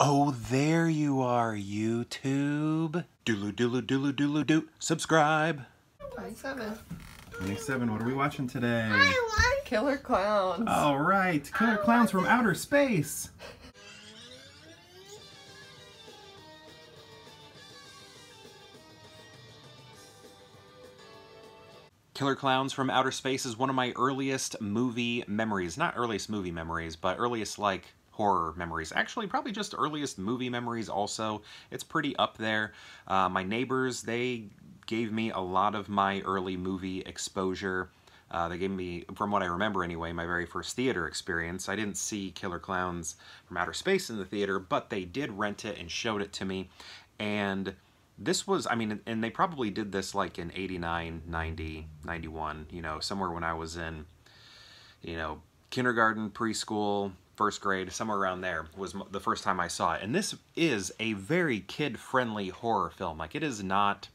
Oh, there you are, YouTube. Doodle doodle doodle doodle doo. Subscribe. 27. 27. What are we watching today? Killer Clowns. All right, Killer Clowns from Outer Space. Killer Clowns from Outer Space is one of my earliest movie memories. Not earliest movie memories, but earliest, like, horror memories. Actually, probably just earliest movie memories also. It's pretty up there. My neighbors, they gave me a lot of my early movie exposure. They gave me, from what I remember anyway, my very first theater experience. I didn't see Killer Clowns from Outer Space in the theater, but they did rent it and showed it to me. And this was, I mean, and they probably did this like in 89, 90, 91, you know, somewhere when I was in, you know, kindergarten, preschool, first grade, somewhere around there was the first time I saw it. And this is a very kid-friendly horror film. Like, it is not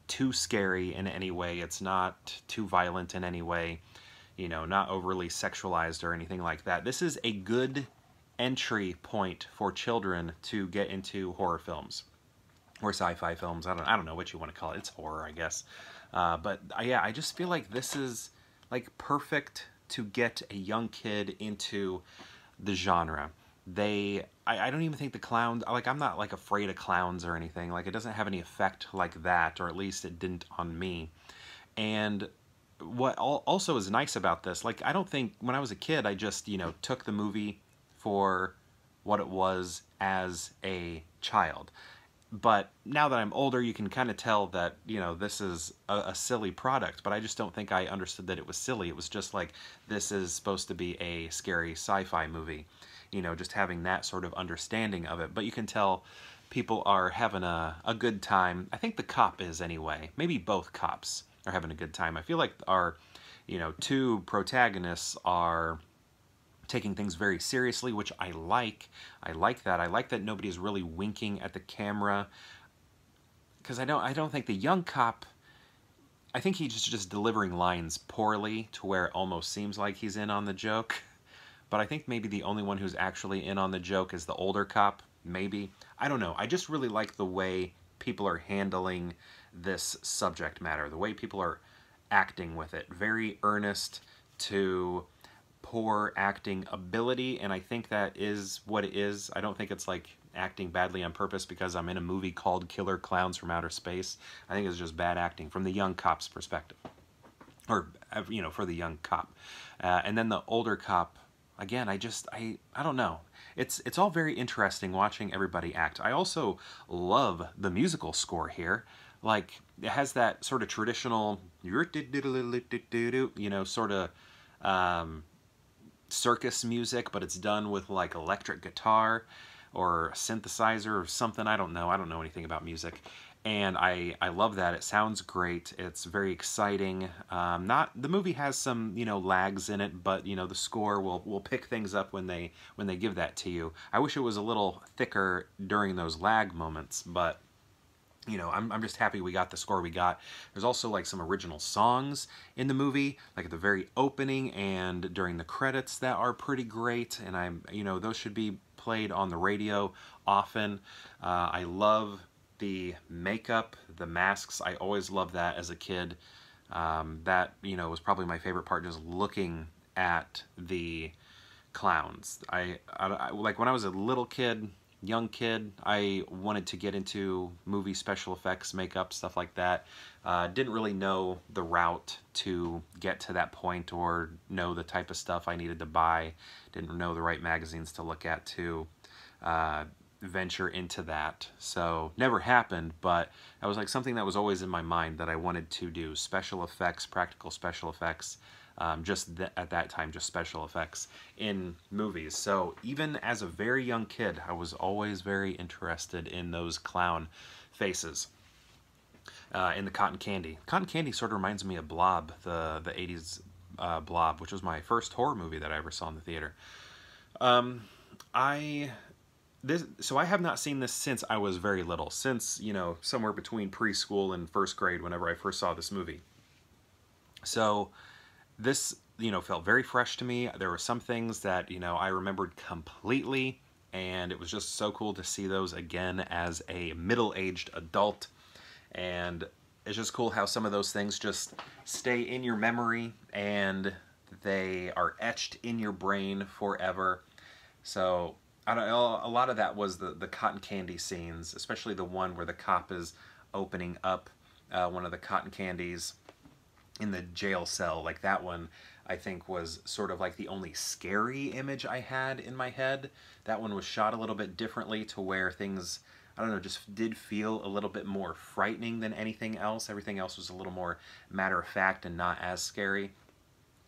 too scary in any way. It's not too violent in any way, you know, not overly sexualized or anything like that. This is a good entry point for children to get into horror films or sci-fi films. I don't know what you want to call it. It's horror, I guess. But yeah, I just feel like this is like perfect to get a young kid into the genre. I don't even think the clowns, like, I'm not like afraid of clowns or anything. Like, it doesn't have any effect like that, or at least it didn't on me. And what also is nice about this, like, I don't think when I was a kid I just, you know, took the movie for what it was as a child. But now that I'm older, you can kind of tell that, you know, this is a silly product, but I just don't think I understood that it was silly. It was just like, this is supposed to be a scary sci-fi movie, you know, just having that sort of understanding of it. But you can tell people are having a good time. I think the cop is anyway. Maybe both cops are having a good time. I feel like our, you know, two protagonists are taking things very seriously, which I like. I like that. I like that nobody's really winking at the camera, because I don't think the young cop, I think he's just delivering lines poorly to where it almost seems like he's in on the joke. But I think maybe the only one who's actually in on the joke is the older cop, maybe. I don't know. I just really like the way people are handling this subject matter, the way people are acting with it. Very earnest to poor acting ability, and I think that is what it is. I don't think it's like acting badly on purpose because I'm in a movie called Killer Clowns from Outer Space. I think it's just bad acting from the young cop's perspective, or, you know, for the young cop. And then the older cop, again, I don't know. It's all very interesting watching everybody act. I also love the musical score here. Like, it has that sort of traditional, you know, sort of circus music, but it's done with like electric guitar or synthesizer or something. I don't know anything about music, and I love that. It sounds great. It's very exciting. The movie has some, you know, lags in it, but, you know, the score will pick things up when they give that to you. I wish it was a little thicker during those lag moments, but, you know, I'm just happy we got the score we got. There's also like some original songs in the movie, like at the very opening and during the credits, that are pretty great, and you know, those should be played on the radio often. I love the makeup, the masks. I always loved that as a kid. That, you know, was probably my favorite part, just looking at the clowns. I like, when I was a little kid, young kid, I wanted to get into movie special effects, makeup, stuff like that. Didn't really know the route to get to that point or know the type of stuff I needed to buy. Didn't know the right magazines to look at to venture into that. So never happened, but that was like something that was always in my mind that I wanted to do. Special effects, practical special effects. At that time, just special effects in movies. So even as a very young kid, I was always very interested in those clown faces. In the cotton candy. Cotton candy sort of reminds me of Blob, the 80s Blob, which was my first horror movie that I ever saw in the theater. So I have not seen this since I was very little, since, you know, somewhere between preschool and first grade, whenever I first saw this movie. So this, you know, felt very fresh to me. There were some things that, you know, I remembered completely, and it was just so cool to see those again as a middle-aged adult. And it's just cool how some of those things just stay in your memory and they are etched in your brain forever. So I don't know, a lot of that was the cotton candy scenes, especially the one where the cop is opening up one of the cotton candies in the jail cell. Like that one, I think, was sort of like the only scary image I had in my head. That one was shot a little bit differently to where things, I don't know, just did feel a little bit more frightening than anything else. Everything else was a little more matter-of-fact and not as scary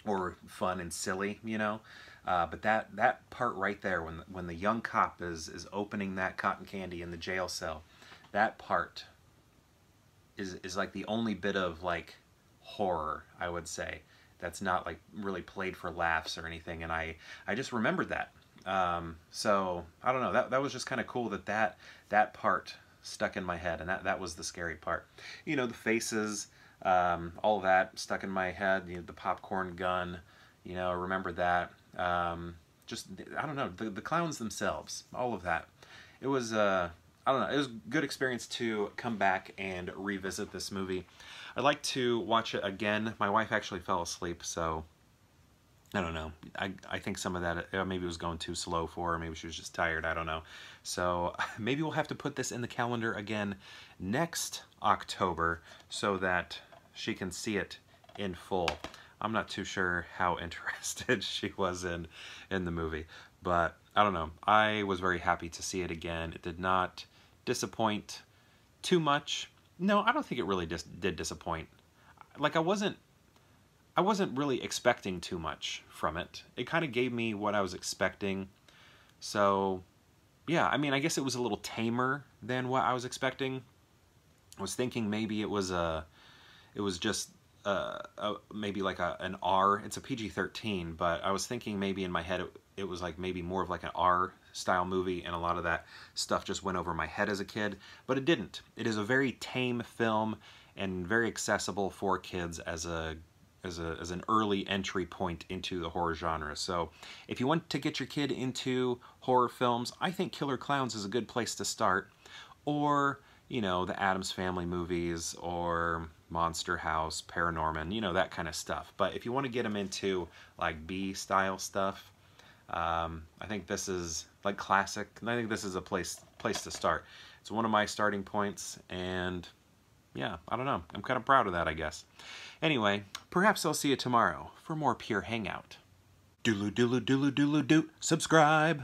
or fun and silly, you know. But that part right there, when the young cop is opening that cotton candy in the jail cell, that part is like the only bit of like horror, I would say, that's not like really played for laughs or anything. And I just remembered that. So I don't know, that was just kind of cool that part stuck in my head, and that was the scary part. You know, the faces, all that stuck in my head. You know, the popcorn gun, you know, I remember that. Just, I don't know, the clowns themselves, all of that. It was, I don't know, it was a good experience to come back and revisit this movie. I'd like to watch it again. My wife actually fell asleep, so I don't know. I think some of that, maybe it was going too slow for her. Maybe she was just tired. I don't know. So maybe we'll have to put this in the calendar again next October so that she can see it in full. I'm not too sure how interested she was in the movie, but I don't know. I was very happy to see it again. It did not disappoint too much. No, I don't think it really did disappoint. Like, I wasn't really expecting too much from it. It kind of gave me what I was expecting. So, yeah, I mean, I guess it was a little tamer than what I was expecting. I was thinking maybe it was just maybe like an R. It's a PG-13, but I was thinking maybe in my head it was like maybe more of like an R style movie, and a lot of that stuff just went over my head as a kid, but it didn't. It is a very tame film and very accessible for kids as an early entry point into the horror genre. So if you want to get your kid into horror films, I think Killer Clowns is a good place to start. Or, you know, the Addams Family movies, or Monster House, Paranorman, you know, that kind of stuff. But if you want to get them into like B-style stuff, I think this is like classic, and I think this is a place to start. It's one of my starting points, and yeah, I don't know. I'm kind of proud of that, I guess. Anyway, perhaps I'll see you tomorrow for more Pure Hangout. Doodle doodle doodle doodle doo. Subscribe.